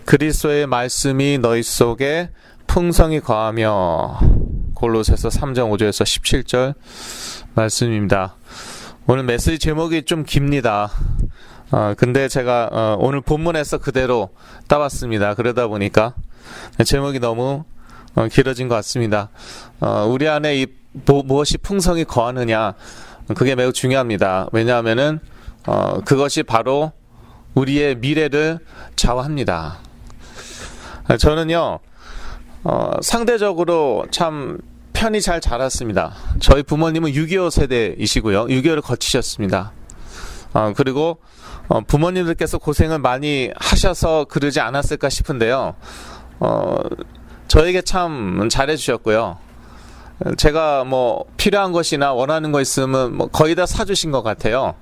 그리스도의 말씀이 너희 속에 풍성히 거하며. 골로새서 3장 5절에서 17절 말씀입니다. 오늘 메시지 제목이 좀 깁니다. 근데 제가 오늘 본문에서 그대로 따왔습니다. 그러다 보니까 제목이 너무 길어진 것 같습니다. 우리 안에 이 무엇이 풍성히 거하느냐, 그게 매우 중요합니다. 왜냐하면은 그것이 바로 우리의 미래를 좌우합니다. 저는요 상대적으로 참 편히 잘 자랐습니다. 저희 부모님은 6.25 세대이시고요. 6.25를 거치셨습니다. 그리고 부모님들께서 고생을 많이 하셔서 그러지 않았을까 싶은데요. 저에게 참 잘해주셨고요. 제가 뭐 필요한 것이나 원하는 거 있으면 뭐 거의 다 사주신 것 같아요.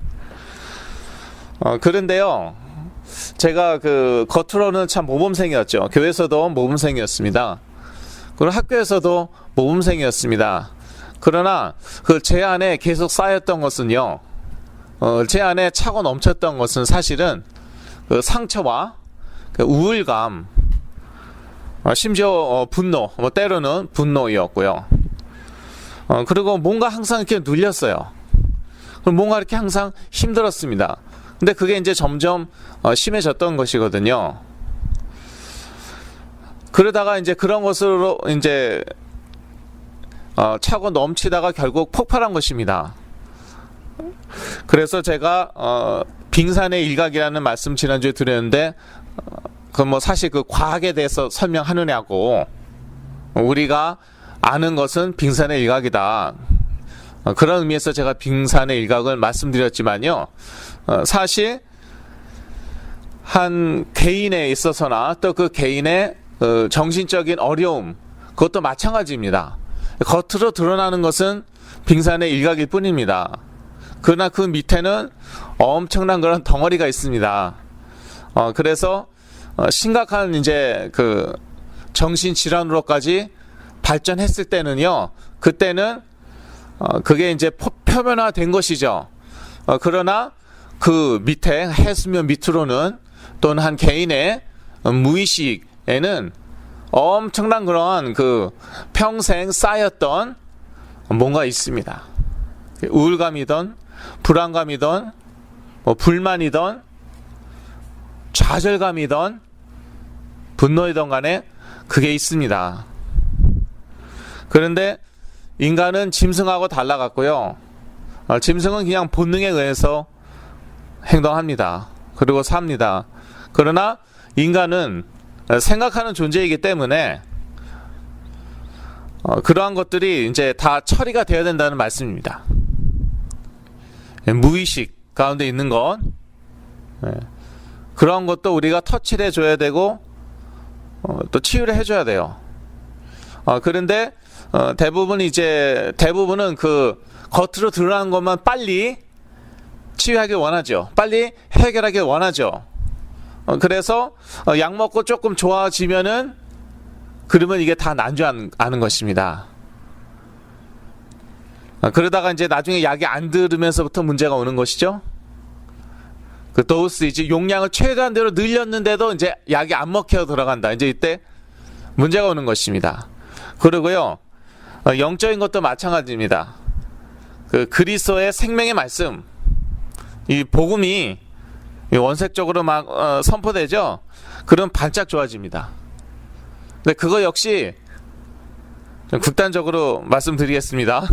그런데요, 제가 그 겉으로는 참 모범생이었죠. 교회에서도 모범생이었습니다. 그리고 학교에서도 모범생이었습니다. 그러나 그 제 안에 계속 쌓였던 것은요, 제 안에 차고 넘쳤던 것은 사실은 그 상처와 그 우울감, 심지어 분노, 뭐 때로는 분노였고요. 그리고 뭔가 항상 이렇게 눌렸어요. 뭔가 이렇게 항상 힘들었습니다. 근데 그게 이제 점점 심해졌던 것이거든요. 그러다가 이제 그런 것으로 이제 차고 넘치다가 결국 폭발한 것입니다. 그래서 제가 빙산의 일각이라는 말씀 지난주에 드렸는데, 그 뭐 사실 그 과학에 대해서 설명하느냐고, 우리가 아는 것은 빙산의 일각이다. 그런 의미에서 제가 빙산의 일각을 말씀드렸지만요, 사실 한 개인에 있어서나 또 그 개인의 정신적인 어려움, 그것도 마찬가지입니다. 겉으로 드러나는 것은 빙산의 일각일 뿐입니다. 그러나 그 밑에는 엄청난 그런 덩어리가 있습니다. 그래서 심각한 이제 그 정신질환으로까지 발전했을 때는요, 그때는 그게 이제 표면화된 것이죠. 그러나 그 밑에 해수면 밑으로는 또는 한 개인의 무의식에는 엄청난 그런 그 평생 쌓였던 뭔가 있습니다. 우울감이든 불안감이든 뭐 불만이든 좌절감이든 분노이든 간에 그게 있습니다. 그런데 인간은 짐승하고 달라갔고요. 짐승은 그냥 본능에 의해서 행동합니다. 그리고 삽니다. 그러나 인간은 생각하는 존재이기 때문에 그러한 것들이 이제 다 처리가 되어야 된다는 말씀입니다. 무의식 가운데 있는 것, 그런 것도 우리가 터치를 해줘야 되고 또 치유를 해줘야 돼요. 그런데 대부분은 그 겉으로 드러나는 것만 빨리 치유하길 원하죠. 빨리 해결하길 원하죠. 그래서 약 먹고 조금 좋아지면은, 그러면 이게 다 난 줄 아는 것입니다. 그러다가 이제 나중에 약이 안 들으면서부터 문제가 오는 것이죠. 그 도스, 이제 용량을 최대한대로 늘렸는데도 이제 약이 안 먹혀 들어간다. 이제 이때 문제가 오는 것입니다. 그리고요, 영적인 것도 마찬가지입니다. 그 그리스도의 생명의 말씀, 이 복음이 원색적으로 막 선포되죠. 그럼 반짝 좋아집니다. 근데 그거 역시 좀 극단적으로 말씀드리겠습니다.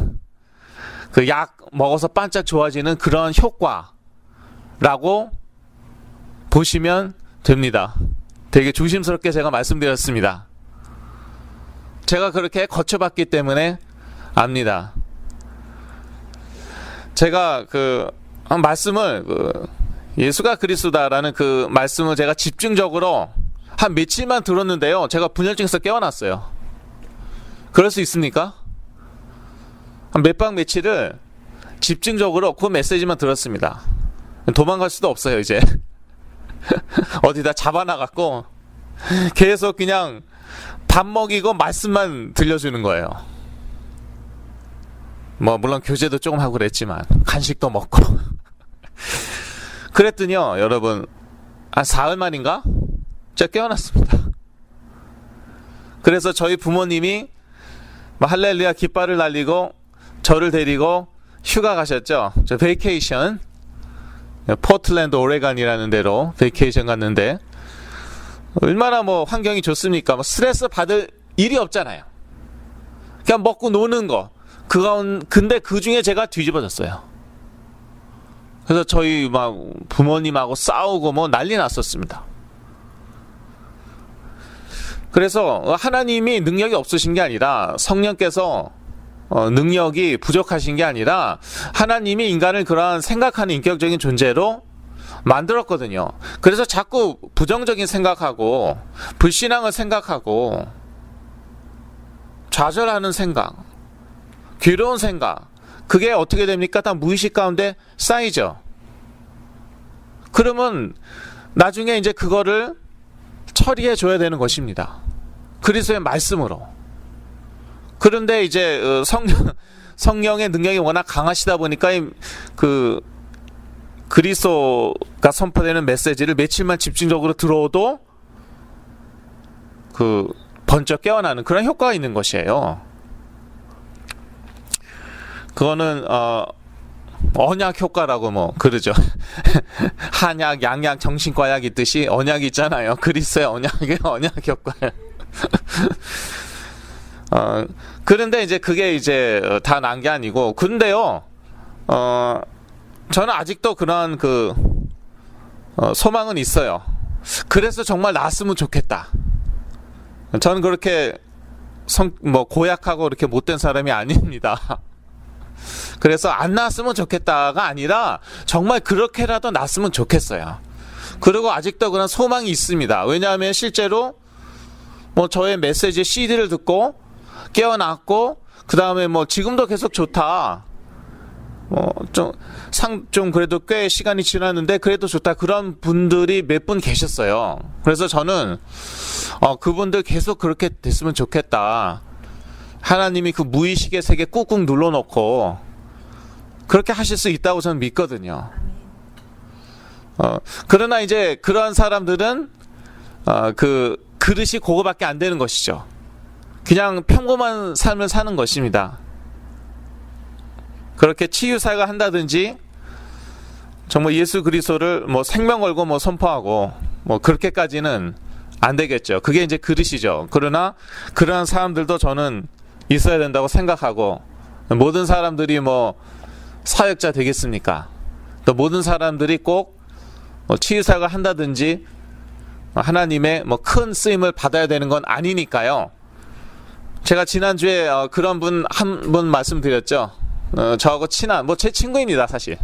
그 약 먹어서 반짝 좋아지는 그런 효과라고 보시면 됩니다. 되게 조심스럽게 제가 말씀드렸습니다. 제가 그렇게 거쳐봤기 때문에 압니다. 제가 그 말씀을 예수가 그리스도다라는 그 말씀을 제가 집중적으로 한 며칠만 들었는데요, 제가 분열증에서 깨어났어요. 그럴 수 있습니까? 한 몇 박 며칠을 집중적으로 그 메시지만 들었습니다. 도망갈 수도 없어요. 이제 어디다 잡아놔갖고 계속 그냥 밥 먹이고 말씀만 들려주는 거예요. 뭐 물론 교제도 조금 하고 그랬지만 간식도 먹고 그랬더니요, 여러분, 한 사흘 만인가 제가 깨어났습니다. 그래서 저희 부모님이 할렐루야 깃발을 날리고 저를 데리고 휴가 가셨죠. 저 베이케이션, 포틀랜드 오레간이라는 데로 베이케이션 갔는데 얼마나 환경이 좋습니까? 스트레스 받을 일이 없잖아요. 그냥 먹고 노는 거. 근데 그 중에 제가 뒤집어졌어요. 그래서 저희 부모님하고 싸우고 난리 났었습니다. 그래서 하나님이 능력이 없으신 게 아니라 성령께서 능력이 부족하신 게 아니라 하나님이 인간을 그러한 생각하는 인격적인 존재로 만들었거든요. 그래서 자꾸 부정적인 생각하고 불신앙을 생각하고 좌절하는 생각, 괴로운 생각, 그게 어떻게 됩니까? 다 무의식 가운데 쌓이죠. 그러면 나중에 이제 그거를 처리해 줘야 되는 것입니다. 그리스도의 말씀으로. 그런데 이제 성령의 능력이 워낙 강하시다 보니까 그리스도가 선포되는 메시지를 며칠만 집중적으로 들어도 번쩍 깨어나는 그런 효과가 있는 것이에요. 그거는 언약 효과라고 그러죠. 한약, 양약, 정신과약 있듯이 언약이 있잖아요. 그리스도의 언약 효과예요. 그런데 이제 그게 이제 다 난 게 아니고, 근데요, 저는 아직도 그런 소망은 있어요. 그래서 정말 나았으면 좋겠다. 저는 그렇게 고약하고 그렇게 못된 사람이 아닙니다. 그래서 안 나았으면 좋겠다가 아니라 정말 그렇게라도 나았으면 좋겠어요. 그리고 아직도 그런 소망이 있습니다. 왜냐하면 실제로 저의 메시지 CD를 듣고 깨어났고, 그 다음에 지금도 계속 좋다. 좀 그래도 꽤 시간이 지났는데 그래도 좋다. 그런 분들이 몇 분 계셨어요. 그래서 저는 그분들 계속 그렇게 됐으면 좋겠다. 하나님이 그 무의식의 세계 꾹꾹 눌러놓고 그렇게 하실 수 있다고 저는 믿거든요. 그러나 이제 그런 사람들은 그릇이 그거밖에 안 되는 것이죠. 그냥 평범한 삶을 사는 것입니다. 그렇게 치유사가 한다든지 정말 예수 그리스도를 생명 걸고 선포하고 그렇게까지는 안 되겠죠. 그게 이제 그릇이죠. 그러나 그러한 사람들도 저는 있어야 된다고 생각하고, 모든 사람들이 사역자 되겠습니까? 또 모든 사람들이 꼭 치유사가 한다든지 하나님의 큰 쓰임을 받아야 되는 건 아니니까요. 제가 지난주에 그런 분 한 분 말씀드렸죠. 저하고 친한 제 친구입니다, 사실.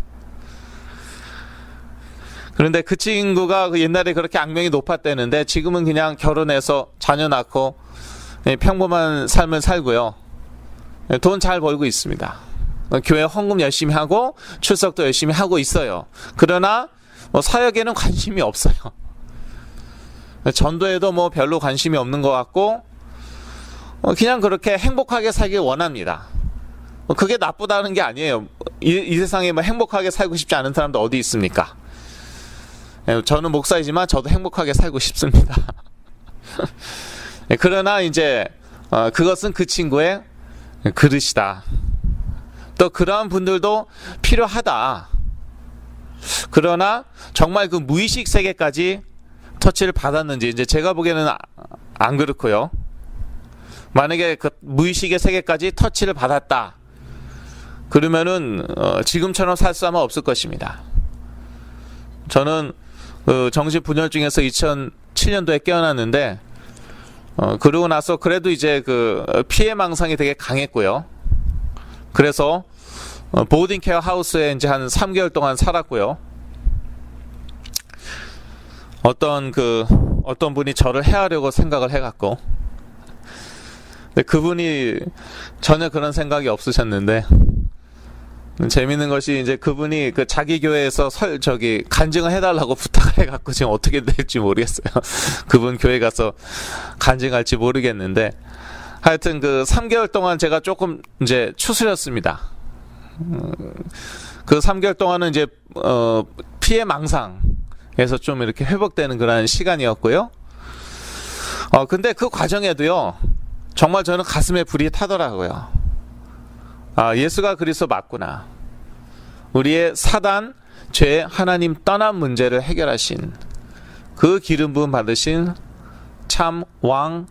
그런데 그 친구가 옛날에 그렇게 악명이 높았대는데 지금은 그냥 결혼해서 자녀 낳고 평범한 삶을 살고요. 돈 잘 벌고 있습니다. 교회 헌금 열심히 하고 출석도 열심히 하고 있어요. 그러나 사역에는 관심이 없어요. 전도에도 별로 관심이 없는 것 같고, 그냥 그렇게 행복하게 살길 원합니다. 그게 나쁘다는 게 아니에요. 이 세상에 행복하게 살고 싶지 않은 사람도 어디 있습니까? 저는 목사이지만 저도 행복하게 살고 싶습니다. 그러나 이제 그것은 그 친구의 그릇이다. 또 그러한 분들도 필요하다. 그러나 정말 그 무의식 세계까지 터치를 받았는지, 이제 제가 보기에는 안 그렇고요. 만약에 그 무의식의 세계까지 터치를 받았다, 그러면은 지금처럼 살 수는 없을 것입니다. 저는 정신분열증에서 2007년도에 깨어났는데, 그러고 나서 그래도 이제 피해망상이 되게 강했고요. 그래서 보딩케어 하우스에 이제 한 3개월 동안 살았고요. 어떤 분이 저를 해하려고 생각을 해갖고, 근데 그분이 전혀 그런 생각이 없으셨는데, 재밌는 것이 이제 그분이 자기 교회에서 간증을 해달라고 부탁을 해갖고 지금 어떻게 될지 모르겠어요. 그분 교회 가서 간증할지 모르겠는데, 하여튼 3개월 동안 제가 조금 이제 추스렸습니다. 그 3개월 동안은 이제 피해 망상에서 좀 이렇게 회복되는 그런 시간이었고요. 근데 그 과정에도요, 정말 저는 가슴에 불이 타더라고요. 예수가 그리스도 맞구나. 우리의 사단, 죄, 하나님 떠난 문제를 해결하신 그 기름 부음 받으신 참 왕,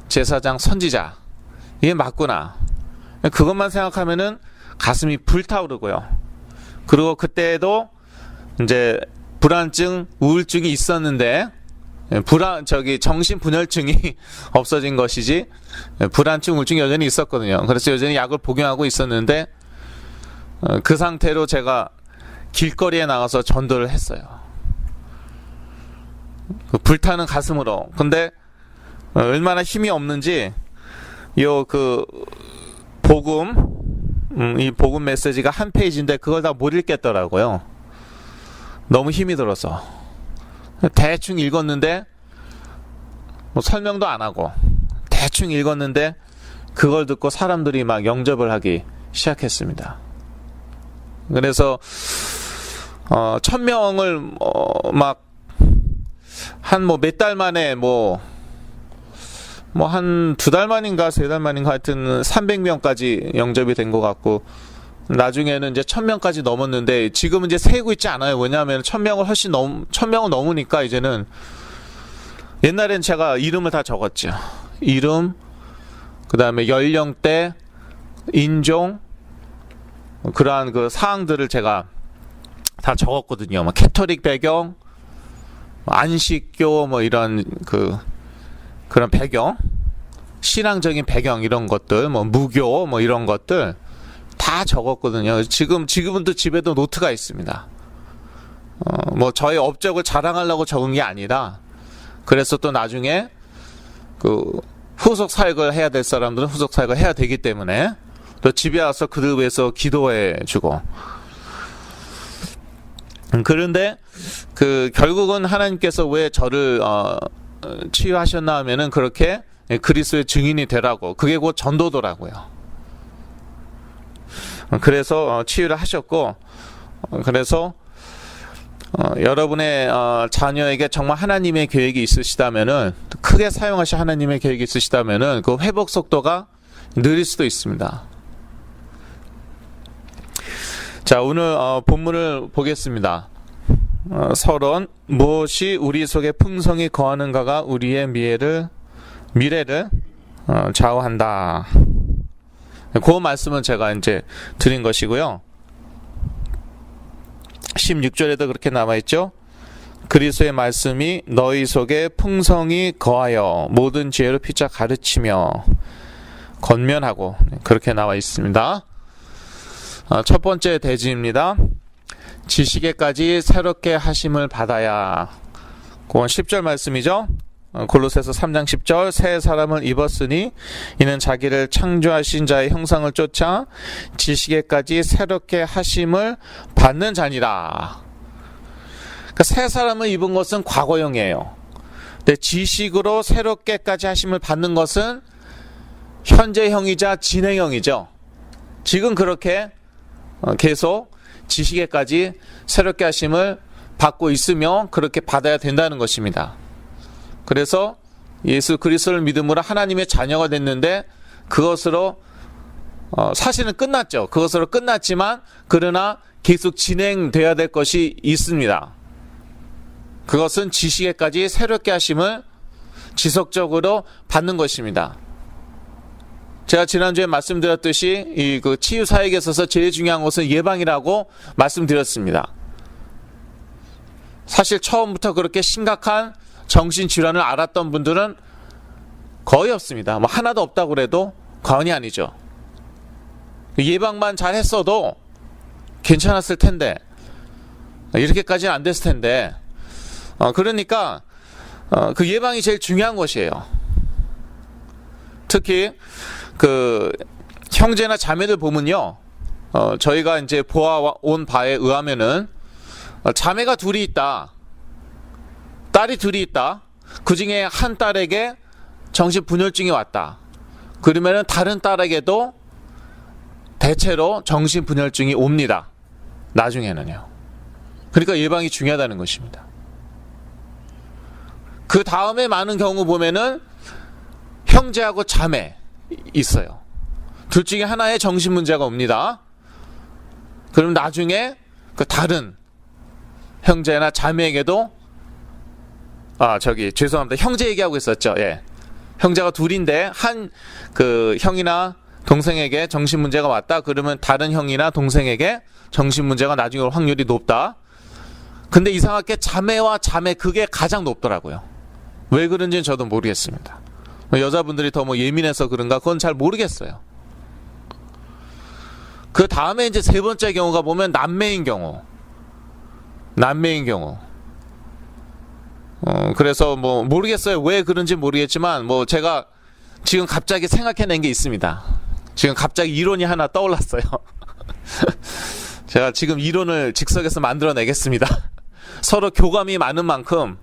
제사장, 선지자, 이게 맞구나. 그것만 생각하면은 가슴이 불타오르고요. 그리고 그때도 이제 불안증, 우울증이 있었는데 정신분열증이 없어진 것이지 불안증, 우울증이 여전히 있었거든요. 그래서 여전히 약을 복용하고 있었는데 그 상태로 제가 길거리에 나가서 전도를 했어요. 그 불타는 가슴으로. 근데 얼마나 힘이 없는지 이 복음 메시지가 한 페이지인데 그걸 다 못 읽겠더라고요. 너무 힘이 들어서 대충 읽었는데 설명도 안 하고 대충 읽었는데 그걸 듣고 사람들이 막 영접을 하기 시작했습니다. 그래서 1000명을 막 한 몇 달 만에 한 2달 만인가 3달 만인가 하여튼 300명까지 영접이 된 것 같고, 나중에는 이제 1000명까지 넘었는데 지금은 이제 세고 있지 않아요. 왜냐하면 1000명을 넘으니까 이제는, 옛날엔 제가 이름을 다 적었죠. 이름, 그 다음에 연령대, 인종, 그러한 그 사항들을 제가 다 적었거든요. 캐토릭 배경, 안식교 이런 그런 배경, 신앙적인 배경 이런 것들, 무교 이런 것들 다 적었거든요. 지금은 또 집에도 노트가 있습니다. 저의 업적을 자랑하려고 적은 게 아니라, 그래서 또 나중에 후속 사역을 해야 될 사람들은 후속 사역을 해야 되기 때문에 또 집에 와서 그들 위해서 기도해 주고. 그런데 결국은 하나님께서 왜 저를 치유하셨나 하면은 그렇게 그리스도의 증인이 되라고, 그게 곧 전도도라고요. 그래서 치유를 하셨고, 그래서 여러분의 자녀에게 정말 하나님의 계획이 있으시다면은, 크게 사용하실 하나님의 계획이 있으시다면은 그 회복 속도가 느릴 수도 있습니다. 자, 오늘 본문을 보겠습니다. 서론, 무엇이 우리 속에 풍성히 거하는가가 우리의 미래를 좌우한다. 그 말씀은 제가 이제 드린 것이고요. 16절에도 그렇게 남아있죠. 그리스도의 말씀이 너희 속에 풍성히 거하여 모든 지혜로 피차 가르치며 권면하고, 그렇게 나와 있습니다. 첫 번째 대지입니다. 지식에까지 새롭게 하심을 받아야. 그건 10절 말씀이죠. 골로새서 3장 10절, 새 사람을 입었으니 이는 자기를 창조하신 자의 형상을 쫓아 지식에까지 새롭게 하심을 받는 자니라. 그러니까 새 사람을 입은 것은 과거형이에요. 근데 지식으로 새롭게까지 하심을 받는 것은 현재형이자 진행형이죠. 지금 그렇게 계속 지식에까지 새롭게 하심을 받고 있으며 그렇게 받아야 된다는 것입니다. 그래서 예수 그리스도를 믿음으로 하나님의 자녀가 됐는데, 그것으로 사실은 끝났죠. 그것으로 끝났지만 그러나 계속 진행돼야 될 것이 있습니다. 그것은 지식에까지 새롭게 하심을 지속적으로 받는 것입니다. 제가 지난주에 말씀드렸듯이 그 치유 사역에 있어서 제일 중요한 것은 예방이라고 말씀드렸습니다. 사실 처음부터 그렇게 심각한 정신질환을 앓았던 분들은 거의 없습니다. 하나도 없다고 그래도 과언이 아니죠. 예방만 잘 했어도 괜찮았을 텐데, 이렇게까지는 안 됐을 텐데, 그러니까 그 예방이 제일 중요한 것이에요. 특히 형제나 자매들 보면요, 저희가 이제 보아온 바에 의하면은 자매가 둘이 있다, 딸이 둘이 있다. 그 중에 한 딸에게 정신분열증이 왔다. 그러면은 다른 딸에게도 대체로 정신분열증이 옵니다. 나중에는요. 그러니까 예방이 중요하다는 것입니다. 그 다음에 많은 경우 보면은 형제하고 자매 있어요. 둘 중에 하나에 정신 문제가 옵니다. 그럼 나중에 그 다른 형제나 자매에게도 죄송합니다. 형제 얘기하고 있었죠. 예. 형제가 둘인데 한 그 형이나 동생에게 정신 문제가 왔다. 그러면 다른 형이나 동생에게 정신 문제가 나중에 올 확률이 높다. 근데 이상하게 자매와 자매 그게 가장 높더라고요. 왜 그런지는 저도 모르겠습니다. 여자분들이 더 뭐 예민해서 그런가 그건 잘 모르겠어요. 그 다음에 이제 세 번째 경우가 보면 남매인 경우. 그래서 뭐 모르겠어요. 왜 그런지 모르겠지만 뭐 제가 지금 갑자기 생각해낸 게 있습니다. 지금 갑자기 이론이 하나 떠올랐어요. 제가 지금 이론을 즉석에서 만들어내겠습니다. 서로 교감이 많은 만큼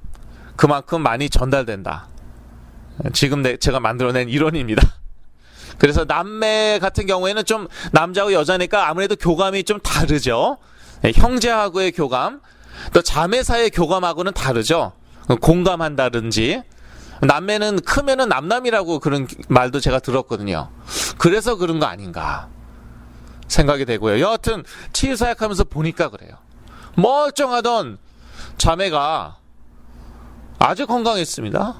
그만큼 많이 전달된다. 지금 제가 만들어낸 이론입니다. 그래서 남매 같은 경우에는 좀 남자하고 여자니까 아무래도 교감이 좀 다르죠. 형제하고의 교감, 또 자매 사이의 교감하고는 다르죠. 공감한다든지. 남매는 크면은 남남이라고 그런 말도 제가 들었거든요. 그래서 그런 거 아닌가 생각이 되고요. 여하튼 치유사역하면서 보니까 그래요. 멀쩡하던 자매가 아주 건강했습니다.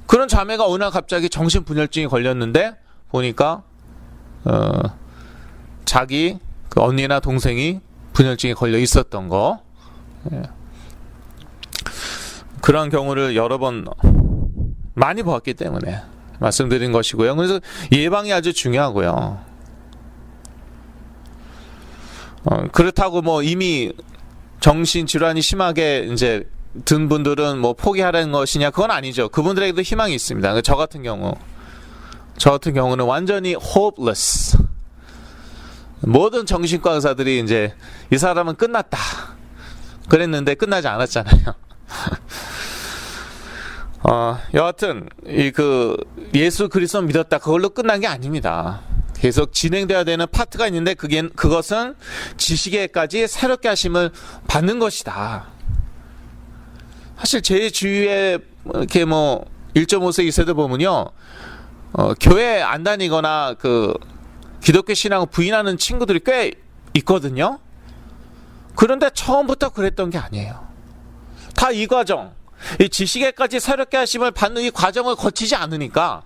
그런 자매가 어느 날 갑자기 정신분열증이 걸렸는데 보니까 자기 그 언니나 동생이 분열증에 걸려 있었던 거. 예. 그런 경우를 여러 번 많이 보았기 때문에 말씀드린 것이고요. 그래서 예방이 아주 중요하고요. 그렇다고 뭐 이미 정신질환이 심하게 이제 든 분들은 뭐 포기하라는 것이냐, 그건 아니죠. 그분들에게도 희망이 있습니다. 저 같은 경우는 완전히 hopeless. 모든 정신과 의사들이 이제 이 사람은 끝났다 그랬는데 끝나지 않았잖아요. 여하튼 예수 그리스도 믿었다 그걸로 끝난 게 아닙니다. 계속 진행돼야 되는 파트가 있는데 그것은 지식에까지 새롭게 하심을 받는 것이다. 사실 제 주위에 이렇게 뭐 1.5세 2세들 보면요, 교회 안 다니거나 그 기독교 신앙을 부인하는 친구들이 꽤 있거든요. 그런데 처음부터 그랬던 게 아니에요. 다 이 과정, 이 지식에까지 새롭게 하심을 받는 이 과정을 거치지 않으니까,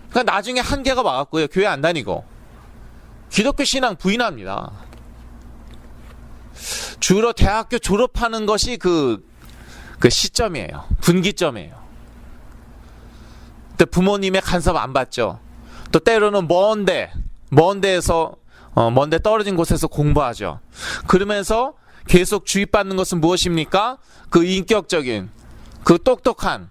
그러니까 나중에 한계가 와갖고요, 교회 안 다니고 기독교 신앙 부인합니다. 주로 대학교 졸업하는 것이 그 시점이에요. 분기점이에요. 근데 부모님의 간섭 안 받죠. 또 때로는 먼 데에서 먼 데 떨어진 곳에서 공부하죠. 그러면서 계속 주입받는 것은 무엇입니까? 그 인격적인, 그 똑똑한,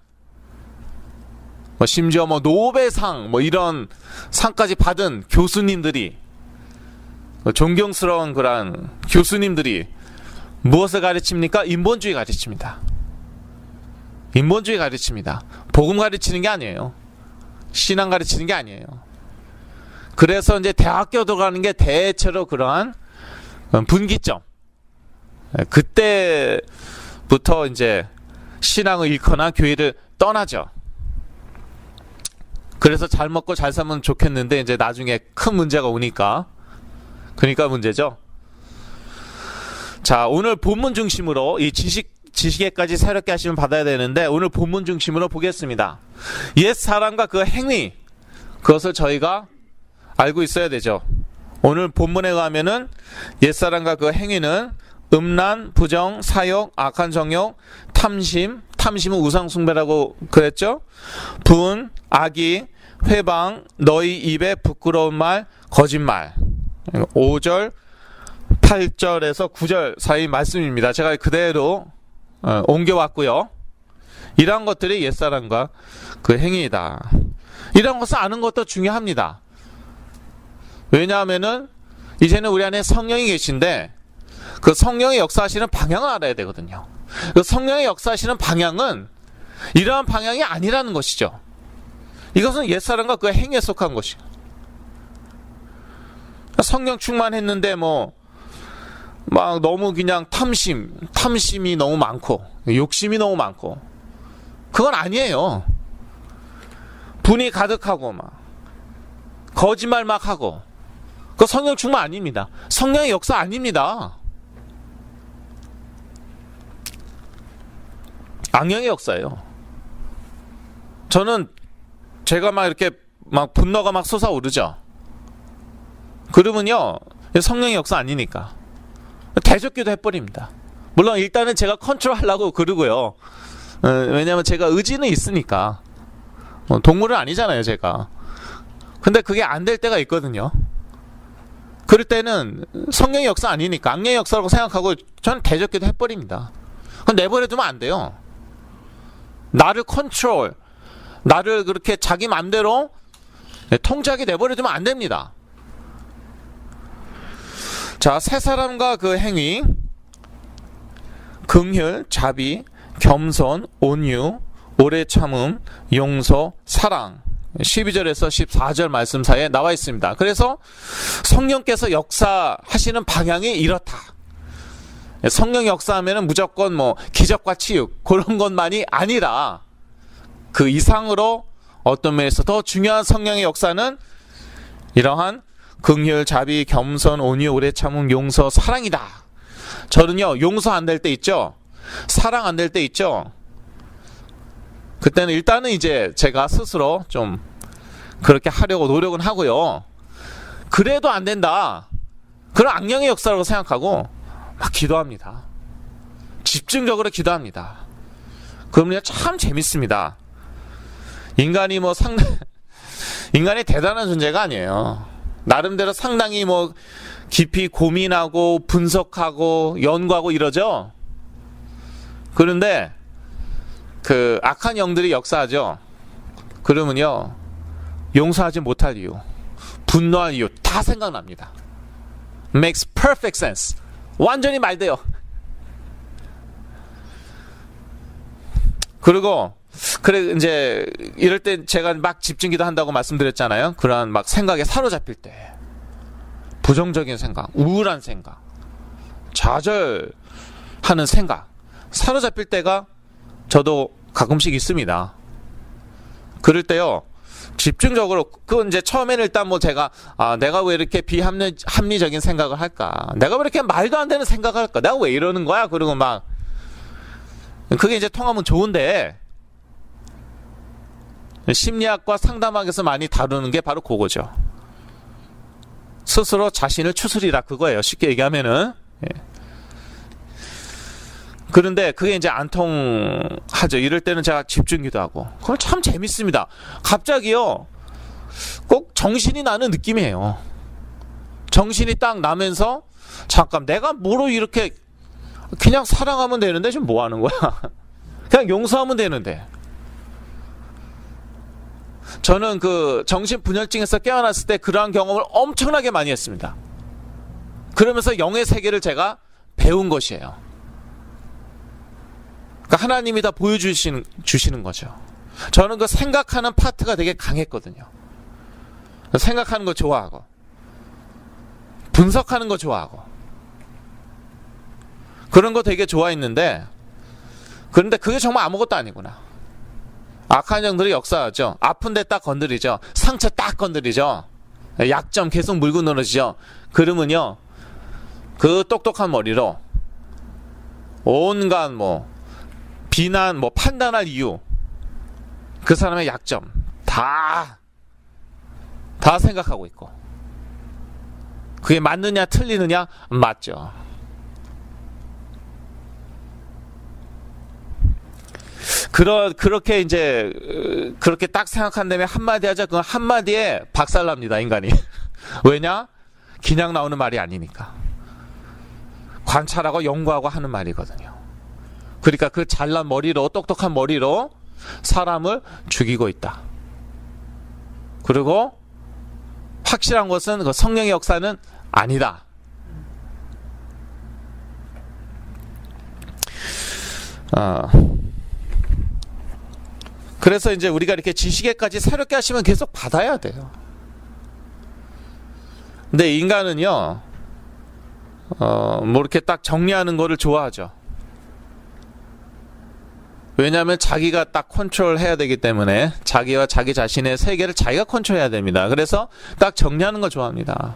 심지어 노벨상 이런 상까지 받은 교수님들이, 존경스러운 그런 교수님들이 무엇을 가르칩니까? 인본주의 가르칩니다. 인본주의 가르칩니다. 복음 가르치는 게 아니에요. 신앙 가르치는 게 아니에요. 그래서 이제 대학교 들어가는 게 대체로 그러한 분기점. 그때부터 이제 신앙을 잃거나 교회를 떠나죠. 그래서 잘 먹고 잘 살면 좋겠는데 이제 나중에 큰 문제가 오니까, 그러니까 문제죠. 자, 오늘 본문 중심으로 이 지식에까지 새롭게 하시면 받아야 되는데, 오늘 본문 중심으로 보겠습니다. 옛 사람과 그 행위, 그것을 저희가 알고 있어야 되죠. 오늘 본문에 의하면은 옛 사람과 그 행위는 음란, 부정, 사욕, 악한 정욕, 탐심은 우상숭배라고 그랬죠. 분, 악의, 회방, 너희 입에 부끄러운 말, 거짓말. 5절, 8절에서 9절 사이 말씀입니다. 제가 그대로 옮겨왔고요. 이러한 것들이 옛사람과 그 행위이다. 이런 것을 아는 것도 중요합니다. 왜냐하면은 이제는 우리 안에 성령이 계신데, 그 성령의 역사하시는 방향을 알아야 되거든요. 그 성령의 역사하시는 방향은 이러한 방향이 아니라는 것이죠. 이것은 옛사람과 그 행위에 속한 것이에요. 성령 충만했는데 막 너무 그냥 탐심이 너무 많고 욕심이 너무 많고, 그건 아니에요. 분이 가득하고 막 거짓말 막 하고, 그거 성령 충만 아닙니다. 성령의 역사 아닙니다. 악령의 역사예요. 저는 제가 막 이렇게 막 분노가 막 솟아오르죠. 그러면요, 성령의 역사 아니니까 대적기도 해버립니다. 물론 일단은 제가 컨트롤하려고 그러고요. 왜냐면 제가 의지는 있으니까. 동물은 아니잖아요, 제가. 근데 그게 안 될 때가 있거든요. 그럴 때는 성령의 역사 아니니까 악령의 역사라고 생각하고 저는 대적기도 해버립니다. 그건 내버려두면 안 돼요. 나를 컨트롤, 나를 그렇게 자기 맘대로 통제하게 내버려두면 안 됩니다. 자, 세 사람과 그 행위, 긍휼, 자비, 겸손, 온유, 오래 참음, 용서, 사랑, 12절에서 14절 말씀 사이에 나와 있습니다. 그래서 성령께서 역사하시는 방향이 이렇다. 성령 역사하면은 무조건 뭐 기적과 치유 그런 것만이 아니라 그 이상으로 어떤 면에서 더 중요한 성령의 역사는 이러한 긍휼, 자비, 겸손, 온유, 오래 참음, 용서, 사랑이다. 저는요, 용서 안 될 때 있죠, 사랑 안 될 때 있죠, 그때는 일단은 이제 제가 스스로 좀 그렇게 하려고 노력은 하고요. 그래도 안 된다, 그런 악령의 역사라고 생각하고 막 기도합니다. 집중적으로 기도합니다. 그러면 참 재밌습니다. 인간이 뭐 인간이 대단한 존재가 아니에요. 나름대로 상당히 뭐 깊이 고민하고 분석하고 연구하고 이러죠. 그런데 그 악한 영들이 역사하죠. 그러면요, 용서하지 못할 이유, 분노할 이유 다 생각납니다. Makes perfect sense. 완전히 말돼요. 그리고 그래 이제 이럴 때 제가 막 집중기도 한다고 말씀드렸잖아요. 그러한 막 생각에 사로잡힐 때, 부정적인 생각, 우울한 생각, 좌절하는 생각 사로잡힐 때가 저도 가끔씩 있습니다. 그럴 때요, 집중적으로, 그건 이제 처음에는 일단 뭐 제가 내가 왜 이렇게 비합리적인 생각을 할까, 내가 왜 이렇게 말도 안 되는 생각을 할까, 내가 왜 이러는 거야, 그리고 막 그게 이제 통하면 좋은데, 심리학과 상담학에서 많이 다루는 게 바로 그거죠. 스스로 자신을 추스리라, 그거예요, 쉽게 얘기하면은. 예. 그런데 그게 이제 안 통하죠. 이럴 때는 제가 집중기도 하고, 그건 참 재밌습니다. 갑자기요, 꼭 정신이 나는 느낌이에요. 정신이 딱 나면서, 잠깐 내가 뭐로 이렇게, 그냥 사랑하면 되는데 지금 뭐 하는 거야? 그냥 용서하면 되는데. 저는 그 정신분열증에서 깨어났을 때 그러한 경험을 엄청나게 많이 했습니다. 그러면서 영의 세계를 제가 배운 것이에요. 그러니까 하나님이 다 보여주시는 거죠. 저는 그 생각하는 파트가 되게 강했거든요. 생각하는 거 좋아하고, 분석하는 거 좋아하고, 그런 거 되게 좋아했는데, 그런데 그게 정말 아무것도 아니구나. 악한 영들이 역사하죠. 아픈 데 딱 건드리죠. 상처 딱 건드리죠. 약점 계속 물고 늘어지죠. 그러면요, 그 똑똑한 머리로 온갖 뭐 비난, 뭐 판단할 이유, 그 사람의 약점 다 생각하고 있고, 그게 맞느냐 틀리느냐, 맞죠. 그렇게 이제 그렇게 딱 생각한 다음에 한마디 하자, 그 한마디에 박살납니다, 인간이. 왜냐? 그냥 나오는 말이 아니니까. 관찰하고 연구하고 하는 말이거든요. 그러니까 그 잘난 머리로, 똑똑한 머리로 사람을 죽이고 있다. 그리고 확실한 것은 그 성령의 역사는 아니다. 그래서 이제 우리가 이렇게 지식에까지 새롭게 하시면 계속 받아야 돼요. 근데 인간은요, 뭐 이렇게 딱 정리하는 거를 좋아하죠. 왜냐하면 자기가 딱 컨트롤해야 되기 때문에 자기와 자기 자신의 세계를 자기가 컨트롤해야 됩니다. 그래서 딱 정리하는 걸 좋아합니다.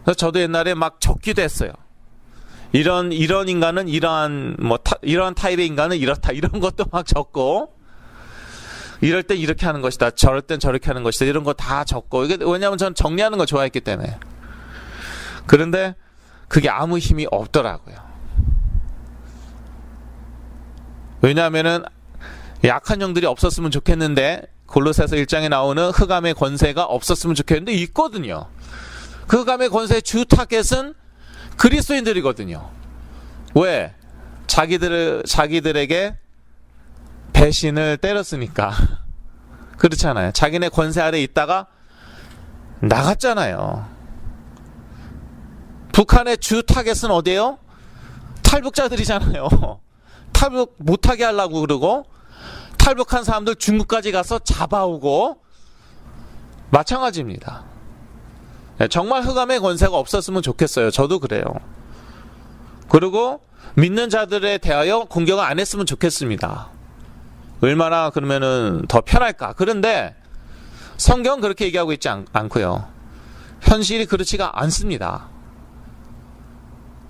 그래서 저도 옛날에 막 적기도 했어요. 이런 인간은 이러한 타입의 인간은 이렇다, 이런 것도 막 적고, 이럴 땐 이렇게 하는 것이다, 저럴 땐 저렇게 하는 것이다, 이런 거 다 적고. 이게 왜냐하면 저는 정리하는 걸 좋아했기 때문에. 그런데 그게 아무 힘이 없더라고요. 왜냐하면은 약한 영들이 없었으면 좋겠는데, 골로새서 1장에 나오는 흑암의 권세가 없었으면 좋겠는데 있거든요. 그 흑암의 권세의 주 타겟은 그리스도인들이거든요. 왜? 자기들에게 배신을 때렸으니까. 그렇잖아요. 자기네 권세 아래 있다가 나갔잖아요. 북한의 주 타겟은 어디예요? 탈북자들이잖아요. 탈북 못하게 하려고 그러고, 탈북한 사람들 중국까지 가서 잡아오고, 마찬가지입니다. 정말 흑암의 권세가 없었으면 좋겠어요. 저도 그래요. 그리고 믿는 자들에 대하여 공격을 안 했으면 좋겠습니다. 얼마나 그러면은 더 편할까. 그런데 성경은 그렇게 얘기하고 있지 않고요. 현실이 그렇지가 않습니다.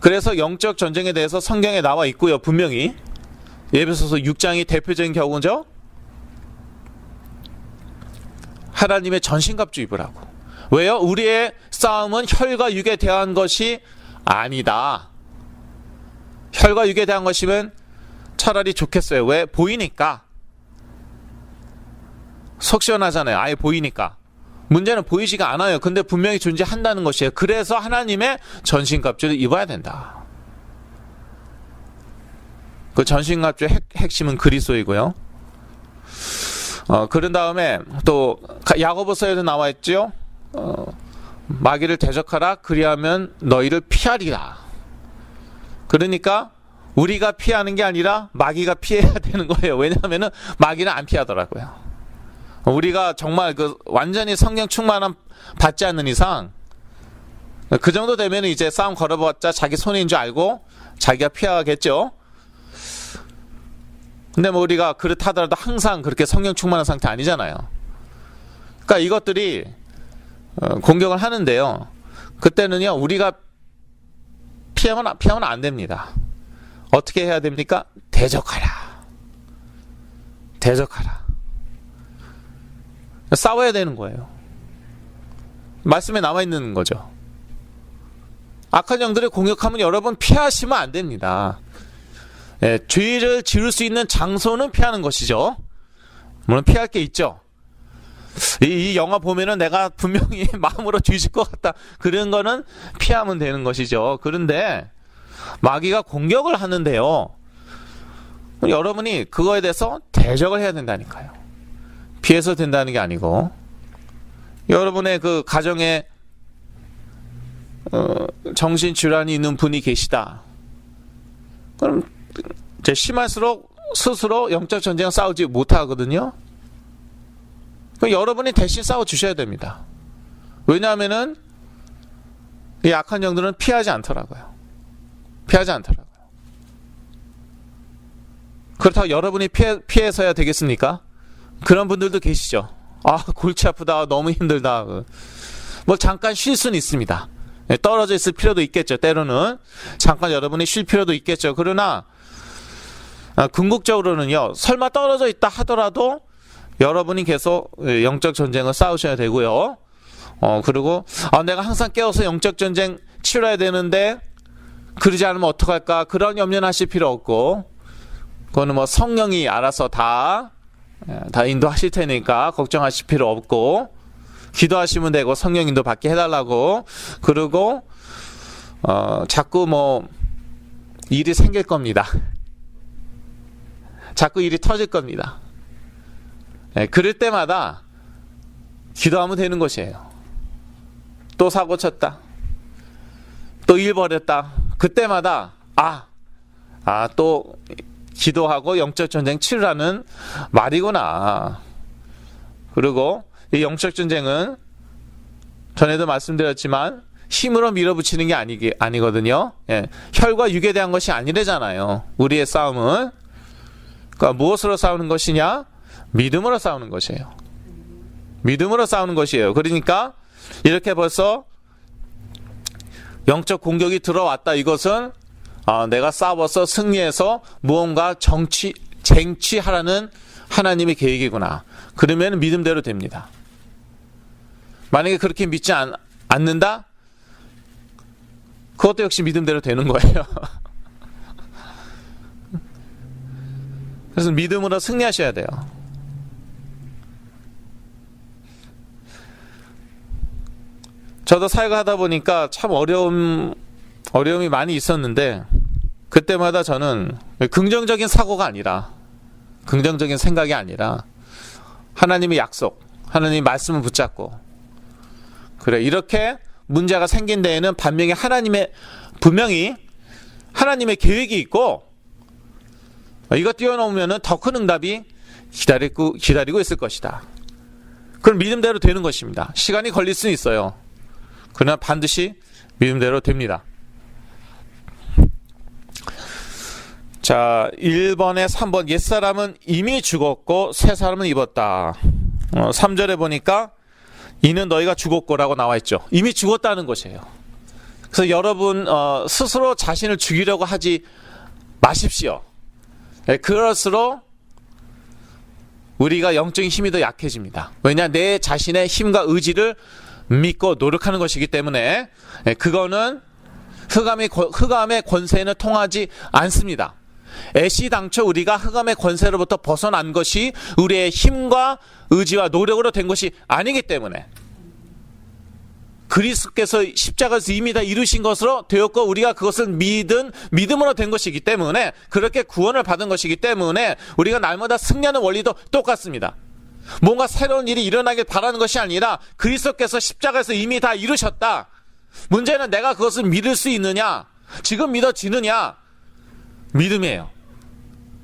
그래서 영적 전쟁에 대해서 성경에 나와 있고요. 분명히 에베소서 6장이 대표적인 경우죠. 하나님의 전신갑주 입으라고. 왜요? 우리의 싸움은 혈과 육에 대한 것이 아니다. 혈과 육에 대한 것이면 차라리 좋겠어요. 왜? 보이니까. 속 시원하잖아요. 아예 보이니까. 문제는 보이지가 않아요. 근데 분명히 존재한다는 것이에요. 그래서 하나님의 전신갑주를 입어야 된다. 그 전신갑주의 핵심은 그리스도이고요. 그런 다음에 또 야고보서에도 나와 있죠. 마귀를 대적하라, 그리하면 너희를 피하리라. 그러니까 우리가 피하는 게 아니라 마귀가 피해야 되는 거예요. 왜냐하면 마귀는 안 피하더라고요. 우리가 정말 완전히 성령 충만함 받지 않는 이상, 그 정도 되면 이제 싸움 걸어봤자 자기 손해인 줄 알고 자기가 피하겠죠. 근데 우리가 그렇다더라도 항상 그렇게 성령 충만한 상태 아니잖아요. 그러니까 이것들이 공격을 하는데요. 그때는요, 우리가 피하면 안 됩니다. 어떻게 해야 됩니까? 대적하라. 싸워야 되는 거예요. 말씀에 남아 있는 거죠. 악한 영들의 공격하면 여러분 피하시면 안 됩니다. 죄를 지을 수 있는 장소는 피하는 것이죠. 물론 피할 게 있죠. 이 영화 보면은 내가 분명히 마음으로 뒤질 것 같다, 그런 거는 피하면 되는 것이죠. 그런데 마귀가 공격을 하는데요, 여러분이 그거에 대해서 대적을 해야 된다니까요. 피해서 된다는 게 아니고, 여러분의 그 가정에 정신질환이 있는 분이 계시다. 그럼 이제 심할수록 스스로 영적 전쟁을 싸우지 못하거든요. 여러분이 대신 싸워주셔야 됩니다. 왜냐하면은 이 악한 영들은 피하지 않더라고요. 그렇다고 여러분이 피해서야 되겠습니까? 그런 분들도 계시죠. 골치 아프다, 너무 힘들다. 뭐 잠깐 쉴 수는 있습니다. 떨어져 있을 필요도 있겠죠. 때로는 잠깐 여러분이 쉴 필요도 있겠죠. 그러나 궁극적으로는요, 설마 떨어져 있다 하더라도 여러분이 계속 영적 전쟁을 싸우셔야 되고요. 그리고 내가 항상 깨워서 영적 전쟁 치러야 되는데 그러지 않으면 어떡할까, 그런 염려는 하실 필요 없고, 그거는 뭐 성령이 알아서 다 인도하실 테니까 걱정하실 필요 없고, 기도하시면 되고 성령 인도 받게 해달라고. 그리고 자꾸 뭐 일이 생길 겁니다. 자꾸 일이 터질 겁니다. 그럴 때마다 기도하면 되는 것이에요. 또 사고 쳤다, 또 일 벌였다. 그때마다 또 기도하고 영적 전쟁 치르라는 말이구나. 그리고 이 영적 전쟁은 전에도 말씀드렸지만 힘으로 밀어붙이는 게 아니거든요. 혈과 육에 대한 것이 아니래잖아요. 우리의 싸움은 그러니까 무엇으로 싸우는 것이냐? 믿음으로 싸우는 것이에요. 믿음으로 싸우는 것이에요. 그러니까 이렇게 벌써 영적 공격이 들어왔다. 이것은 내가 싸워서 승리해서 무언가 쟁취하라는 하나님의 계획이구나. 그러면 믿음대로 됩니다. 만약에 그렇게 믿지 않는다? 그것도 역시 믿음대로 되는 거예요. 그래서 믿음으로 승리하셔야 돼요. 저도 사역하다 보니까 참 어려움이 많이 있었는데, 그때마다 저는 긍정적인 사고가 아니라, 긍정적인 생각이 아니라 하나님의 약속, 하나님의 말씀을 붙잡고, 그래, 이렇게 문제가 생긴 데에는 분명히 하나님의 계획이 있고, 이거 뛰어넘으면 더 큰 응답이 기다리고 있을 것이다. 그럼 믿음대로 되는 것입니다. 시간이 걸릴 수는 있어요. 그러나 반드시 믿음대로 됩니다. 자, 1번에 3번. 옛사람은 이미 죽었고 새 사람은 입었다. 3절에 보니까 이는 너희가 죽었고라고 나와 있죠. 이미 죽었다는 것이에요. 그래서 여러분 스스로 자신을 죽이려고 하지 마십시오. 그럴수록 우리가 영적인 힘이 더 약해집니다. 왜냐? 내 자신의 힘과 의지를 믿고 노력하는 것이기 때문에 그거는 흑암의 권세에는 통하지 않습니다. 애시당초 우리가 흑암의 권세로부터 벗어난 것이 우리의 힘과 의지와 노력으로 된 것이 아니기 때문에, 그리스도께서 십자가에서 이미 다 이루신 것으로 되었고 우리가 그것을 믿음으로 된 것이기 때문에, 그렇게 구원을 받은 것이기 때문에 우리가 날마다 승리하는 원리도 똑같습니다. 뭔가 새로운 일이 일어나길 바라는 것이 아니라 그리스도께서 십자가에서 이미 다 이루셨다. 문제는 내가 그것을 믿을 수 있느냐, 지금 믿어지느냐. 믿음이에요.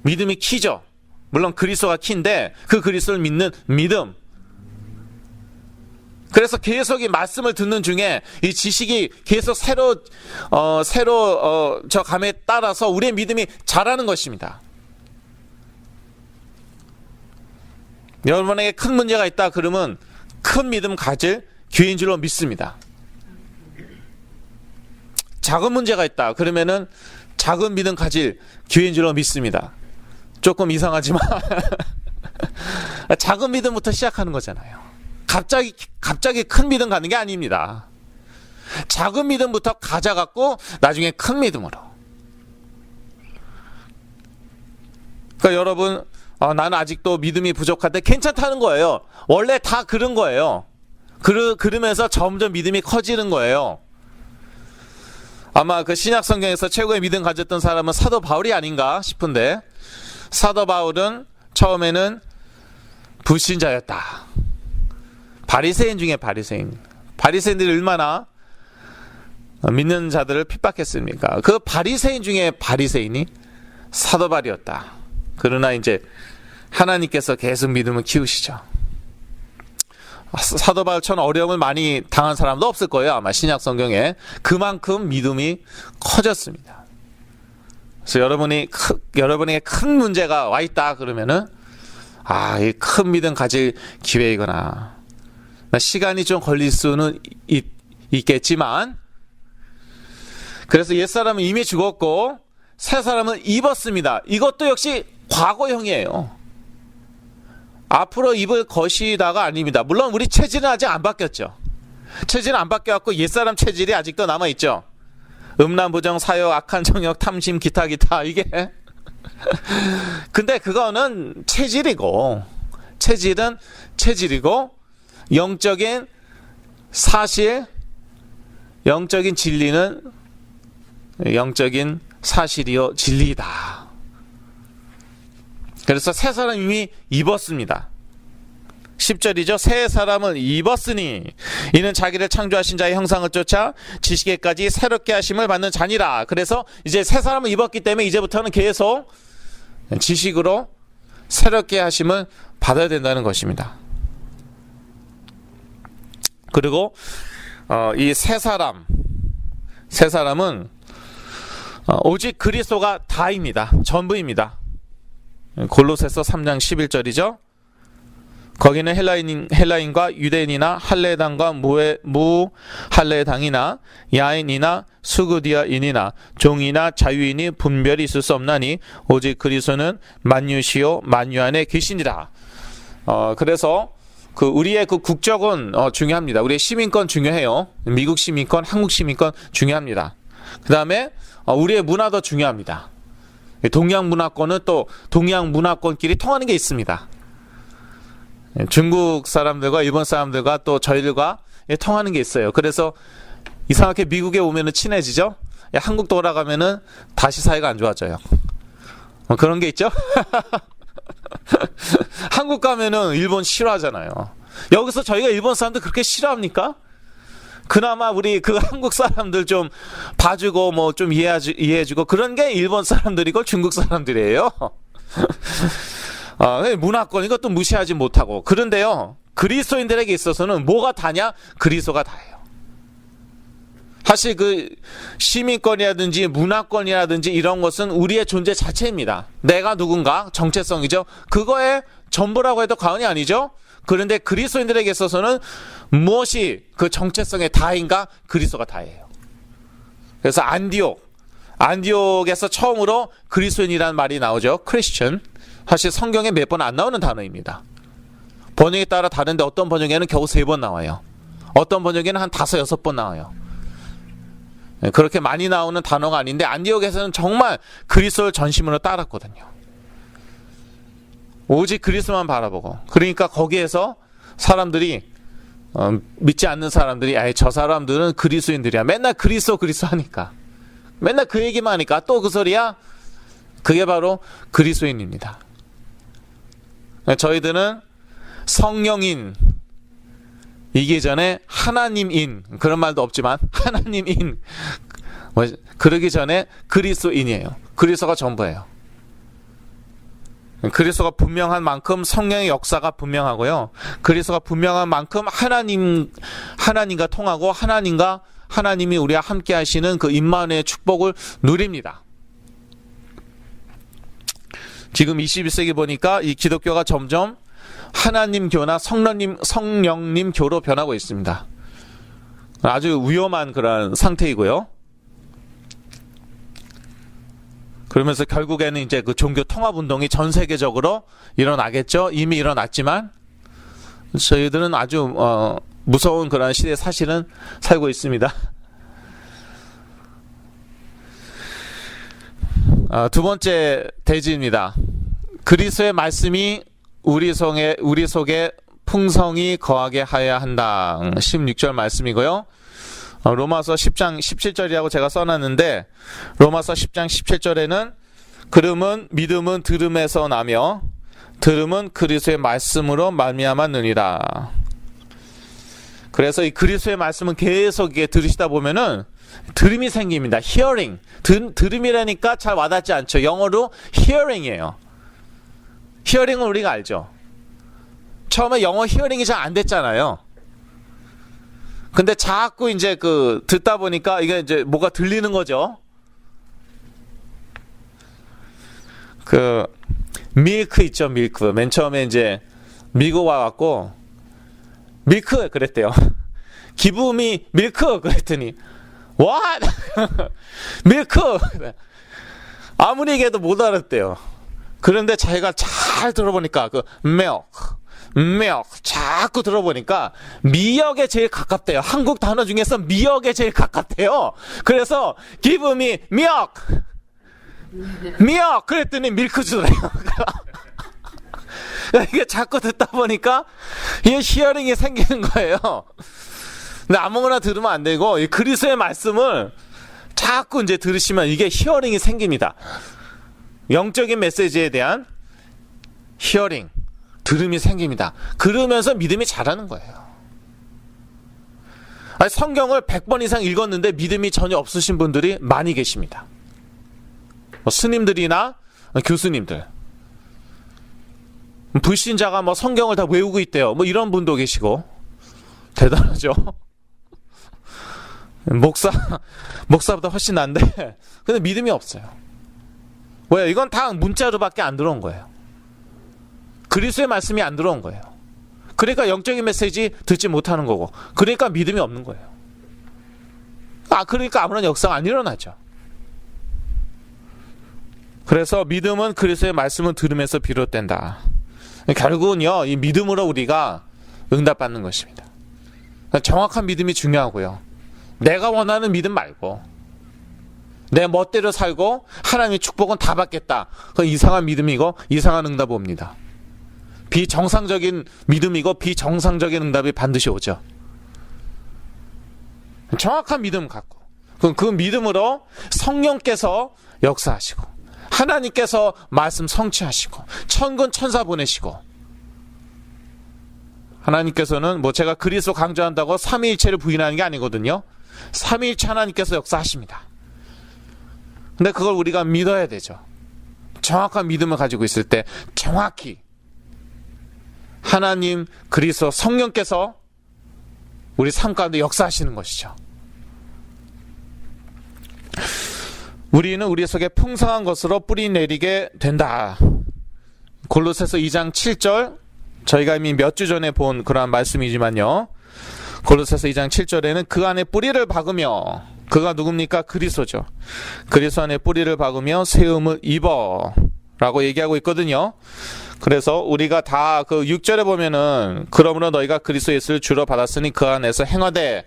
믿음이 키죠. 물론 그리스도가 키인데 그 그리스도를 믿는 믿음. 그래서 계속 이 말씀을 듣는 중에 이 지식이 계속 새로 저 감에 따라서 우리의 믿음이 자라는 것입니다. 여러분에게 큰 문제가 있다 그러면 큰 믿음 가질 기회인 줄로 믿습니다. 작은 문제가 있다 그러면은 작은 믿음 가질 기회인 줄로 믿습니다. 조금 이상하지만 작은 믿음부터 시작하는 거잖아요. 갑자기 큰 믿음 가는 게 아닙니다. 작은 믿음부터 가져갖고 나중에 큰 믿음으로. 그러니까 여러분, 나는 아직도 믿음이 부족한데 괜찮다는 거예요. 원래 다 그런 거예요. 그러면서 점점 믿음이 커지는 거예요. 아마 그 신약 성경에서 최고의 믿음 가졌던 사람은 사도 바울이 아닌가 싶은데, 사도 바울은 처음에는 불신자였다. 바리새인 중에 바리새인들이 얼마나 믿는 자들을 핍박했습니까? 그 바리새인 중에 바리새인이 사도 바울이었다. 그러나 이제 하나님께서 계속 믿음을 키우시죠. 사도 바울처럼 어려움을 많이 당한 사람도 없을 거예요. 아마 신약 성경에. 그만큼 믿음이 커졌습니다. 그래서 여러분에게 큰 문제가 와 있다 그러면은, 이 큰 믿음 가질 기회이구나. 시간이 좀 걸릴 수는 있겠지만, 그래서 옛사람은 이미 죽었고 새 사람은 입었습니다. 이것도 역시 과거형이에요. 앞으로 입을 것이다가 아닙니다. 물론 우리 체질은 아직 안 바뀌었죠. 체질은 안 바뀌었고 옛사람 체질이 아직도 남아있죠. 음란, 부정, 사욕, 악한 정욕, 탐심, 기타 이게 근데 그거는 체질은 체질이고, 영적인 사실, 영적인 진리는 영적인 사실이요 진리이다. 그래서 새 사람이 이미 입었습니다. 10절이죠. 새 사람은 입었으니 이는 자기를 창조하신 자의 형상을 쫓아 지식에까지 새롭게 하심을 받는 자니라. 그래서 이제 새 사람을 입었기 때문에 이제부터는 계속 지식으로 새롭게 하심을 받아야 된다는 것입니다. 그리고 이 새 사람은 오직 그리스도가 다입니다. 전부입니다. 골로새서 3장 11절이죠. 거기는 헬라인과 유대인이나 할례당과 무할례당이나 야인이나 수구디아인이나 종이나 자유인이 분별이 있을 수 없나니 오직 그리스도는 만유시요 만유 안에 계시니라. 그래서 우리의 국적은 중요합니다. 우리의 시민권 중요해요. 미국 시민권, 한국 시민권 중요합니다. 그 다음에 우리의 문화도 중요합니다. 동양 문화권은 또 동양 문화권끼리 통하는 게 있습니다. 중국 사람들과 일본 사람들과 또 저희들과 통하는 게 있어요. 그래서 이상하게 미국에 오면은 친해지죠. 한국 돌아가면은 다시 사이가 안 좋아져요. 그런 게 있죠. 한국 가면은 일본 싫어하잖아요. 여기서 저희가 일본 사람들 그렇게 싫어합니까? 그나마 우리 한국 사람들 좀 봐주고 뭐 좀 이해해주고 그런 게 일본 사람들이고 중국 사람들이에요. 문화권 이것도 무시하지 못하고. 그런데요, 그리스도인들에게 있어서는 뭐가 다냐? 그리스도가 다예요. 사실 시민권이라든지 문화권이라든지 이런 것은 우리의 존재 자체입니다. 내가 누군가 정체성이죠. 그거의 전부라고 해도 과언이 아니죠. 그런데 그리스도인들에게 있어서는 무엇이 그 정체성의 다인가? 그리스도가 다예요. 그래서 안디옥에서 처음으로 그리스도인이라는 말이 나오죠. 크리스천. 사실 성경에 몇 번 안 나오는 단어입니다. 번역에 따라 다른데 어떤 번역에는 겨우 3번 나와요. 어떤 번역에는 한 5, 6번 나와요. 그렇게 많이 나오는 단어가 아닌데 안디옥에서는 정말 그리스도를 전심으로 따랐거든요. 오직 그리스도만 바라보고. 그러니까 거기에서 사람들이 믿지 않는 사람들이 저 사람들은 그리스도인들이야. 맨날 그리스도 하니까. 맨날 그 얘기만 하니까 또 그 소리야? 그게 바로 그리스도인입니다. 저희들은 성령인 이기 전에 하나님인 그런 말도 없지만 하나님인 그러기 전에 그리스도인이에요. 그리스도가 전부예요. 그리스도가 분명한 만큼 성령의 역사가 분명하고요. 그리스도가 분명한 만큼 하나님과 통하고 하나님이 우리와 함께 하시는 그 임마누엘의 축복을 누립니다. 지금 21세기 보니까 이 기독교가 점점 하나님교나 성령님 교로 변하고 있습니다. 아주 위험한 그런 상태이고요. 그러면서 결국에는 이제 그 종교 통합 운동이 전 세계적으로 일어나겠죠. 이미 일어났지만 저희들은 아주 무서운 그런 시대에 사실은 살고 있습니다. 두 번째 대지입니다. 그리스도의 말씀이 우리 속에 풍성히 거하게 하여야 한다. 16절 말씀이고요. 로마서 10장 17절이라고 제가 써놨는데 로마서 10장 17절에는 믿음은 들음에서 나며 들음은 그리스도의 말씀으로 말미암았느니라. 그래서 이 그리스도의 말씀은 계속 이게 들으시다 보면은 들음이 생깁니다. hearing. 들음이라니까 잘 와닿지 않죠. 영어로 hearing이에요. hearing은 우리가 알죠. 처음에 영어 hearing이 잘 안 됐잖아요. 근데 자꾸 이제 듣다 보니까 이게 이제 뭐가 들리는 거죠. 밀크 있죠, 밀크. 맨 처음에 이제 미국 와갖고 밀크 그랬대요. 기브미 밀크 그랬더니 what? 밀크. 아무리 얘기해도 못 알았대요. 그런데 자기가 잘 들어보니까 milk 자꾸 들어보니까 미역에 제일 가깝대요. 한국 단어 중에서 미역에 제일 가깝대요. 그래서 give me 미역 그랬더니 밀크 주더래요. 이게 자꾸 듣다 보니까 이게 히어링이 생기는 거예요. 근데 아무거나 들으면 안 되고 이 그리스도의 말씀을 자꾸 이제 들으시면 이게 히어링이 생깁니다. 영적인 메시지에 대한 히어링, 들음이 생깁니다. 그러면서 믿음이 자라는 거예요. 성경을 100번 이상 읽었는데 믿음이 전혀 없으신 분들이 많이 계십니다. 스님들이나 교수님들, 불신자가 성경을 다 외우고 있대요. 이런 분도 계시고 대단하죠. 목사보다 훨씬 난데 근데 믿음이 없어요. 왜요? 이건 다 문자로밖에 안 들어온 거예요. 그리스도의 말씀이 안 들어온 거예요. 그러니까 영적인 메시지 듣지 못하는 거고, 그러니까 믿음이 없는 거예요. 그러니까 아무런 역사가 안 일어나죠. 그래서 믿음은 그리스도의 말씀을 들으면서 비롯된다. 결국은요, 이 믿음으로 우리가 응답받는 것입니다. 정확한 믿음이 중요하고요. 내가 원하는 믿음 말고 내 멋대로 살고 하나님의 축복은 다 받겠다. 그건 이상한 믿음이고 이상한 응답이 옵니다. 비정상적인 믿음이고 비정상적인 응답이 반드시 오죠. 정확한 믿음 갖고 그 믿음으로 성령께서 역사하시고 하나님께서 말씀 성취하시고 천군 천사 보내시고, 하나님께서는 제가 그리스도 강조한다고 삼위일체를 부인하는 게 아니거든요. 삼위일체 하나님께서 역사하십니다. 근데 그걸 우리가 믿어야 되죠. 정확한 믿음을 가지고 있을 때 정확히 하나님 그리스도 성령께서 우리 삶 가운데 역사하시는 것이죠. 우리는 우리 속에 풍성한 것으로 뿌리 내리게 된다. 골로새서 2장 7절, 저희가 이미 몇 주 전에 본 그러한 말씀이지만요, 골로새서 2장 7절에는 그 안에 뿌리를 박으며, 그가 누굽니까? 그리스도죠. 그리스도 안에 뿌리를 박으며 세움을 입어 라고 얘기하고 있거든요. 그래서 우리가 다 그 6절에 보면은 그러므로 너희가 그리스도 예수를 주로 받았으니 그 안에서 행하되,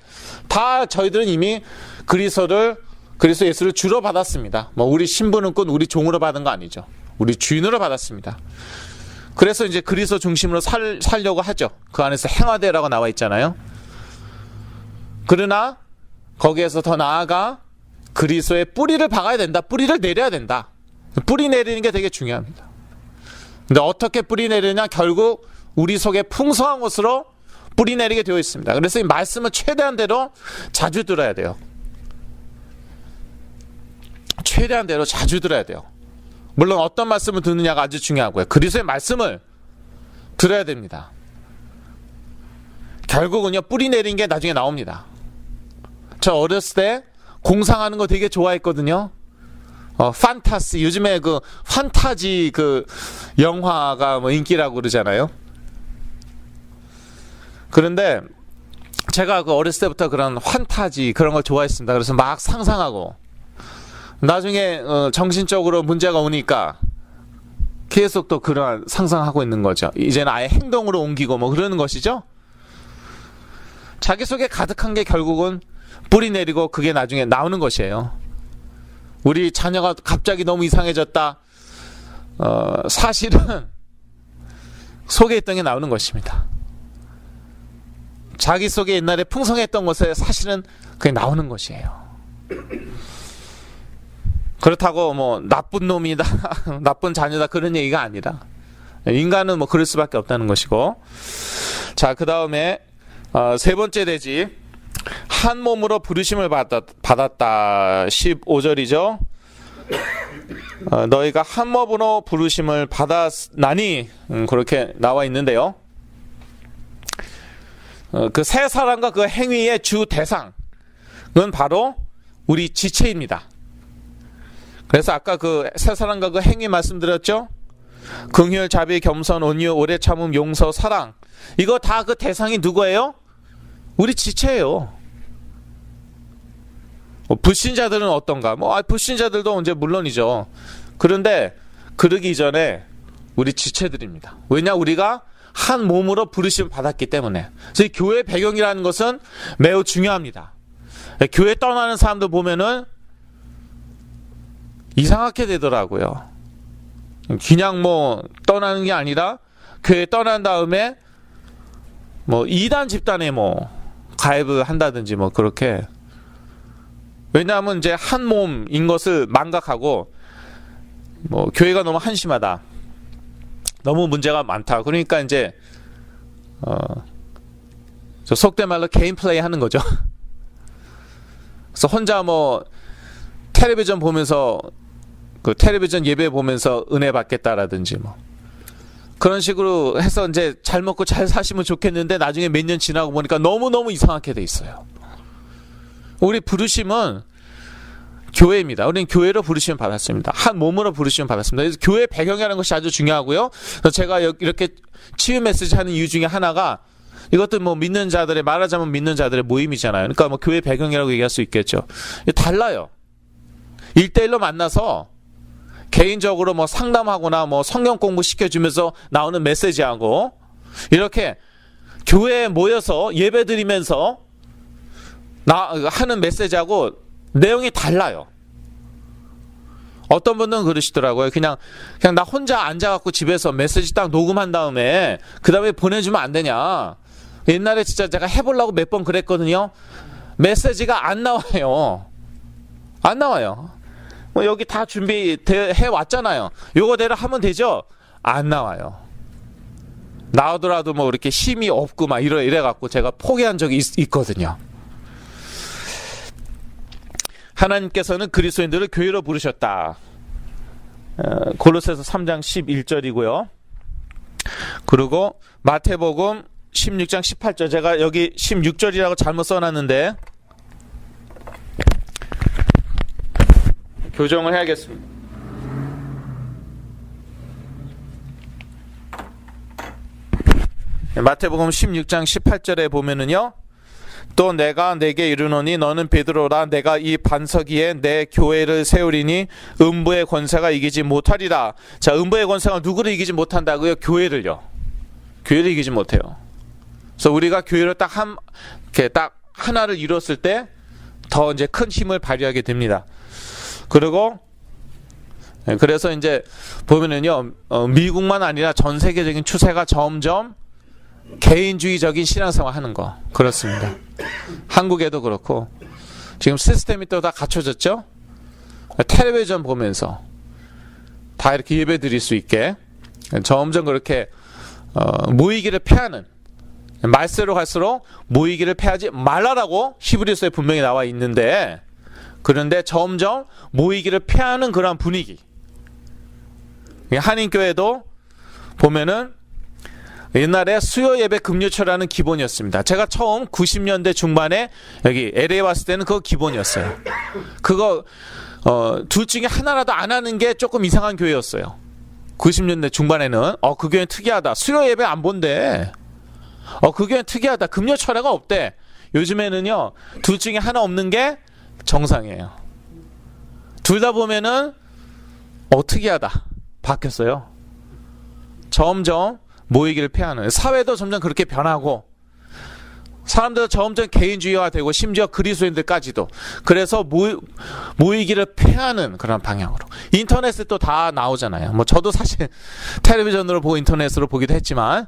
다 저희들은 이미 그리스도 예수를 주로 받았습니다. 우리 신분은 꼭 우리 종으로 받은 거 아니죠. 우리 주인으로 받았습니다. 그래서 이제 그리스도 중심으로 살려고 하죠. 그 안에서 행하되라고 나와 있잖아요. 그러나 거기에서 더 나아가 그리스도의 뿌리를 박아야 된다. 뿌리를 내려야 된다. 뿌리 내리는 게 되게 중요합니다. 근데 어떻게 뿌리 내리냐? 결국 우리 속에 풍성한 것으로 뿌리 내리게 되어 있습니다. 그래서 이 말씀을 최대한 대로 자주 들어야 돼요. 최대한 대로 자주 들어야 돼요. 물론 어떤 말씀을 듣느냐가 아주 중요하고요. 그리스도의 말씀을 들어야 됩니다. 결국은요, 뿌리 내린 게 나중에 나옵니다. 저 어렸을 때 공상하는 거 되게 좋아했거든요. 판타시, 요즘에 그 판타지 그 영화가 인기라고 그러잖아요. 그런데 제가 그 어렸을 때부터 그런 판타지 그런 걸 좋아했습니다. 그래서 막 상상하고, 나중에 정신적으로 문제가 오니까 계속 또 그런 상상하고 있는 거죠. 이제는 아예 행동으로 옮기고 그러는 것이죠. 자기 속에 가득한 게 결국은 뿌리 내리고 그게 나중에 나오는 것이에요. 우리 자녀가 갑자기 너무 이상해졌다. 사실은 속에 있던 게 나오는 것입니다. 자기 속에 옛날에 풍성했던 것에 사실은 그게 나오는 것이에요. 그렇다고 나쁜 놈이다, 나쁜 자녀다 그런 얘기가 아니라, 인간은 그럴 수밖에 없다는 것이고. 자, 그 다음에 세 번째 대지, 한 몸으로 부르심을 받았다. 15절이죠. 너희가 한 몸으로 부르심을 받았나니, 그렇게 나와 있는데요. 그 세 사람과 그 행위의 주 대상은 바로 우리 지체입니다. 그래서 아까 그 세 사람과 그 행위 말씀드렸죠. 긍휼, 자비, 겸손, 온유, 오래 참음, 용서, 사랑. 이거 다 그 대상이 누구예요? 우리 지체예요. 불신자들은 어떤가? 불신자들도 이제 물론이죠. 그런데 그러기 이전에 우리 지체들입니다. 왜냐? 우리가 한 몸으로 부르심을 받았기 때문에. 그래서 이 교회 배경이라는 것은 매우 중요합니다. 교회 떠나는 사람들 보면은 이상하게 되더라고요. 그냥 떠나는 게 아니라 교회 떠난 다음에 이단 집단에 가입을 한다든지 그렇게. 왜냐하면 이제 한 몸인 것을 망각하고 교회가 너무 한심하다, 너무 문제가 많다. 그러니까 이제 저 속된 말로 개인 플레이 하는 거죠. 그래서 혼자 텔레비전 보면서 그 텔레비전 예배 보면서 은혜 받겠다라든지 그런 식으로 해서 이제 잘 먹고 잘 사시면 좋겠는데 나중에 몇 년 지나고 보니까 너무너무 이상하게 돼 있어요. 우리 부르심은 교회입니다. 우리는 교회로 부르시면 받았습니다. 한 몸으로 부르시면 받았습니다. 그래서 교회 배경이라는 것이 아주 중요하고요. 그래서 제가 이렇게 치유 메시지 하는 이유 중에 하나가 이것도 뭐 믿는 자들의, 말하자면 믿는 자들의 모임이잖아요. 그러니까 뭐 교회 배경이라고 얘기할 수 있겠죠. 달라요. 1대1로 만나서 개인적으로 뭐 상담하거나 뭐 성경 공부 시켜주면서 나오는 메시지하고 이렇게 교회에 모여서 예배 드리면서 하는 메시지하고 내용이 달라요. 어떤 분들은 그러시더라고요. 그냥 나 혼자 앉아갖고 집에서 메시지 딱 녹음한 다음에 그 다음에 보내주면 안 되냐. 옛날에 진짜 제가 해보려고 몇 번 그랬거든요. 메시지가 안 나와요. 안 나와요. 뭐 여기 다 준비해 왔잖아요. 요거대로 하면 되죠? 안 나와요. 나오더라도 뭐 이렇게 힘이 없고 막 이래갖고 제가 포기한 적이 있거든요. 하나님께서는 그리스도인들을 교회로 부르셨다. 골로새서 3장 11절이고요. 그리고 마태복음 16장 18절. 제가 여기 16절이라고 잘못 써놨는데 교정을 해야겠습니다. 마태복음 16장 18절에 보면은요. 또 내가 내게 이르노니 너는 베드로라. 내가 이 반석 위에 내 교회를 세우리니 음부의 권세가 이기지 못하리라. 자, 음부의 권세가 누구를 이기지 못한다고요? 교회를요. 교회를 이기지 못해요. 그래서 우리가 교회를 딱 하나를 이뤘을 때 더 이제 큰 힘을 발휘하게 됩니다. 그리고 그래서 이제 보면은요, 미국만 아니라 전 세계적인 추세가 점점 개인주의적인 신앙생활 하는 거. 그렇습니다. 한국에도 그렇고 지금 시스템이 또 다 갖춰졌죠. 텔레비전 보면서 다 이렇게 예배 드릴 수 있게 점점 그렇게 모이기를 패하는, 말세로 갈수록 모이기를 패하지 말라라고 히브리서에 분명히 나와 있는데, 그런데 점점 모이기를 패하는 그런 분위기. 한인교회도 보면은 옛날에 수요 예배 금요초라는 기본이었습니다. 제가 처음 90년대 중반에 여기 LA 왔을 때는 그거 기본이었어요. 그거 둘 중에 하나라도 안 하는 게 조금 이상한 교회였어요. 90년대 중반에는 그 교회는 특이하다. 수요 예배 안 본대. 그 교회는 특이하다. 금요철회가 없대. 요즘에는요, 둘 중에 하나 없는 게 정상이에요. 둘 다 보면은 특이하다. 바뀌었어요. 점점 모이기를 패하는, 사회도 점점 그렇게 변하고 사람들도 점점 개인주의화되고 심지어 그리스도인들까지도, 그래서 모이기를 패하는 그런 방향으로. 인터넷에 또 다 나오잖아요. 뭐 저도 사실 텔레비전으로 보고 인터넷으로 보기도 했지만,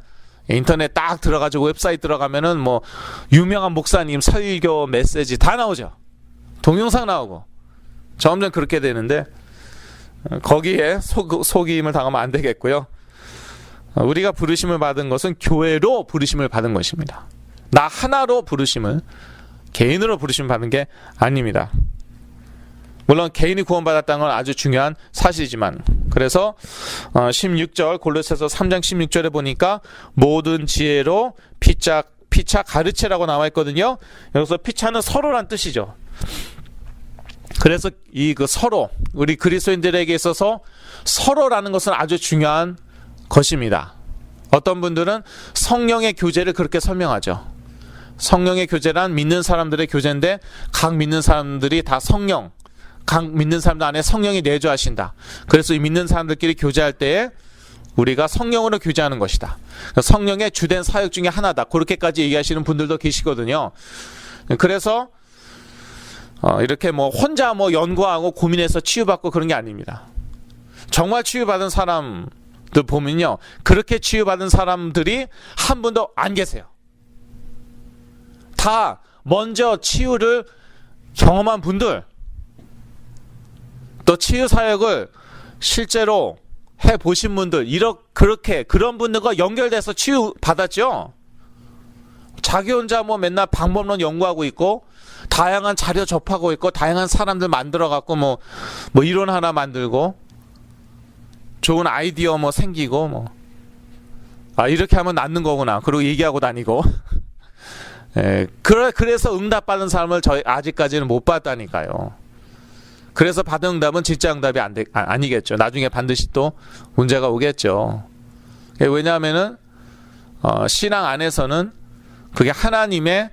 인터넷 딱 들어가지고 웹사이트 들어가면은 뭐 유명한 목사님 설교 메시지 다 나오죠. 동영상 나오고. 점점 그렇게 되는데 거기에 속임을 당하면 안 되겠고요. 우리가 부르심을 받은 것은 교회로 부르심을 받은 것입니다. 나 하나로 부르심을, 개인으로 부르심을 받은 게 아닙니다. 물론 개인이 구원받았다는 건 아주 중요한 사실이지만, 그래서 16절 골로새서 3장 16절에 보니까 모든 지혜로 피차 가르치라고 나와 있거든요. 여기서 피차는 서로란 뜻이죠. 그래서 서로, 우리 그리스도인들에게 있어서 서로라는 것은 아주 중요한 것입니다. 어떤 분들은 성령의 교제를 그렇게 설명하죠. 성령의 교제란 믿는 사람들의 교제인데, 각 믿는 사람들이 다 각 믿는 사람들 안에 성령이 내주하신다. 그래서 이 믿는 사람들끼리 교제할 때에 우리가 성령으로 교제하는 것이다. 성령의 주된 사역 중에 하나다. 그렇게까지 얘기하시는 분들도 계시거든요. 그래서 이렇게 뭐 혼자 뭐 연구하고 고민해서 치유받고 그런 게 아닙니다. 정말 치유받은 사람들 보면요, 그렇게 치유받은 사람들이 한 분도 안 계세요. 다 먼저 치유를 경험한 분들, 또 치유 사역을 실제로 해보신 분들, 그렇게 그런 분들과 연결돼서 치유 받았죠. 자기 혼자 뭐 맨날 방법론 연구하고 있고, 다양한 자료 접하고 있고, 다양한 사람들 만들어갖고 뭐 이론 하나 만들고, 좋은 아이디어 뭐 생기고, 뭐 이렇게 하면 낫는 거구나. 그리고 얘기하고 다니고. 그래서 응답받은 사람을 저희 아직까지는 못 봤다니까요. 그래서 받은 응답은 진짜 응답이 아니겠죠. 나중에 반드시 또 문제가 오겠죠. 왜냐하면은 신앙 안에서는 그게 하나님의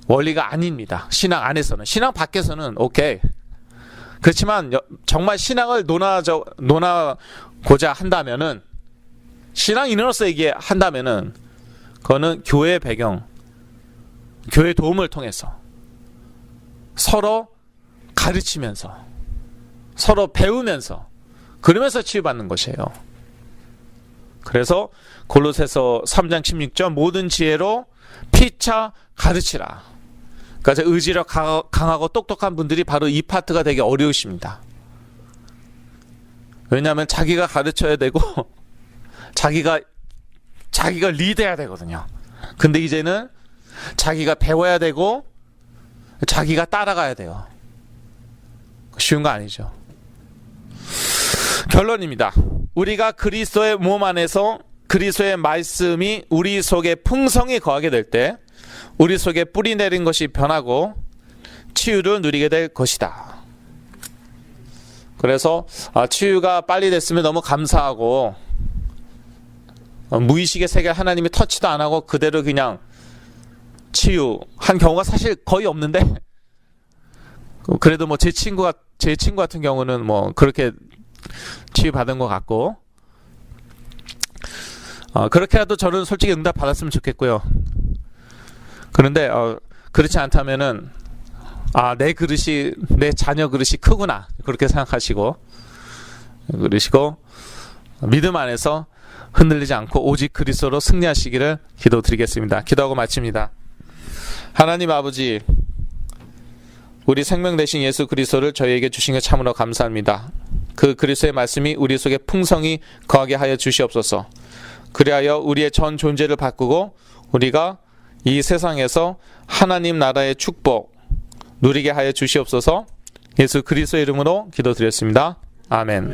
원리가 아닙니다. 신앙 안에서는. 신앙 밖에서는 오케이. 그렇지만 정말 신앙을 논하고자 한다면은, 신앙인으로서 얘기한다면은 그거는 교회의 배경, 교회 도움을 통해서 서로 가르치면서, 서로 배우면서, 그러면서 치유받는 것이에요. 그래서 골로새서 3장 16절 모든 지혜로 피차 가르치라. 그러니까 의지력 강하고 똑똑한 분들이 바로 이 파트가 되게 어려우십니다. 왜냐하면 자기가 가르쳐야 되고 자기가 리드해야 되거든요. 근데 이제는 자기가 배워야 되고 자기가 따라가야 돼요. 쉬운 거 아니죠. 결론입니다. 우리가 그리스도의 몸 안에서 그리스도의 말씀이 우리 속에 풍성히 거하게 될 때 우리 속에 뿌리 내린 것이 변하고 치유를 누리게 될 것이다. 그래서 치유가 빨리 됐으면 너무 감사하고, 무의식의 세계 하나님이 터치도 안 하고 그대로 그냥 치유한 경우가 사실 거의 없는데, 그래도 뭐 제 친구 같은 경우는 뭐 그렇게 치유받은 것 같고, 그렇게라도 저는 솔직히 응답 받았으면 좋겠고요. 그런데 그렇지 않다면은 내 그릇이, 내 자녀 그릇이 크구나, 그렇게 생각하시고 그러시고 믿음 안에서 흔들리지 않고 오직 그리스도로 승리하시기를 기도드리겠습니다. 기도하고 마칩니다. 하나님 아버지, 우리 생명 되신 예수 그리스도를 저희에게 주신 것 참으로 감사합니다. 그 그리스도의 말씀이 우리 속에 풍성히 거하게 하여 주시옵소서. 그리하여 우리의 전 존재를 바꾸고 우리가 이 세상에서 하나님 나라의 축복 누리게 하여 주시옵소서. 예수 그리스도의 이름으로 기도드렸습니다. 아멘.